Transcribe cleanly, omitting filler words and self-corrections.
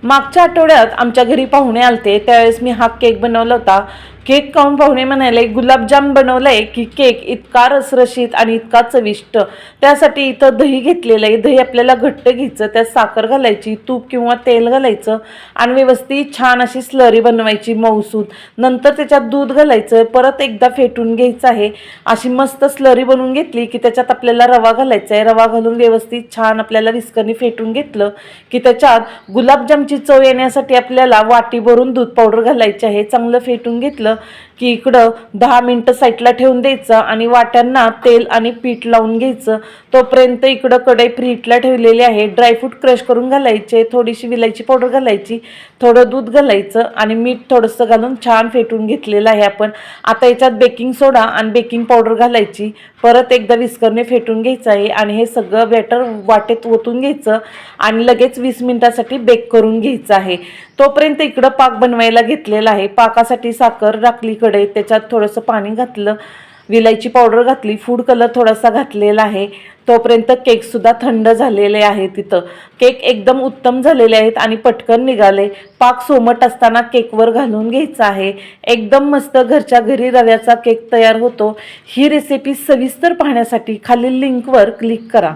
मागच्या आठवड्यात आमच्या घरी पाहुणे आलते, त्यावेळेस मी हा केक बनवला होता. केक खाऊन पाहुणे म्हणाले गुलाबजाम बनवलाय की केक इतका रसरशीत आणि इतका चविष्ट. त्यासाठी इथं दही घेतलेलं आहे. दही आपल्याला घट्ट घ्यायचं, त्यात साखर घालायची, तूप किंवा तेल घालायचं आणि व्यवस्थित छान अशी स्लरी बनवायची मऊसूद. नंतर त्याच्यात दूध घालायचं, परत एकदा फेटून घ्यायचं आहे. अशी मस्त स्लरी बनवून घेतली की त्याच्यात आपल्याला रवा घालायचा आहे. रवा घालून व्यवस्थित छान आपल्याला विस्करने फेटून घेतलं की त्याच्यात गुलाबजामची चव येण्यासाठी आपल्याला वाटी भरून दूध पावडर घालायची आहे. चांगलं फेटून घेतलं की इकडं 10 मिनिटं साईडला ठेवून द्यायचं आणि वाट्यांना तेल आणि पीठ लावून घ्यायचं. तोपर्यंत इकडं कढई प्रीहीटला ठेवलेली आहे. ड्रायफ्रूट क्रश करून घालायचे, थोडीशी विलायची पावडर घालायची, थोडं दूध घालायचं आणि मीठ थोडंसं घालून छान फेटून घेतलेलं आहे आपण. आता याच्यात बेकिंग सोडा आणि बेकिंग पावडर घालायची, परत एकदा विस्करने फेटून घ्यायचं आहे आणि हे सगळं बॅटर वाटेत ओतून घ्यायचं आणि लगेच 20 मिनिटासाठी बेक करून घ्यायचं आहे. तोपर्यंत इकडं पाक बनवायला घेतलेला आहे. पाकासाठी साखर टाकली कढईत, त्याच्यात थोडंसं पाणी घातलं, विलायची पावडर घातली, फूड कलर थोडासा घातलेला आहे. तोपर्यंत केकसुद्धा थंड झालेले आहे. तिथं केक एकदम उत्तम झालेले आहेत आणि पटकन निघाले. पाक सोमट असताना केकवर घालून घ्यायचा आहे. एकदम मस्त घरच्या घरी रव्याचा केक तयार होतो. ही रेसिपी सविस्तर पाहण्यासाठी खालील लिंकवर क्लिक करा.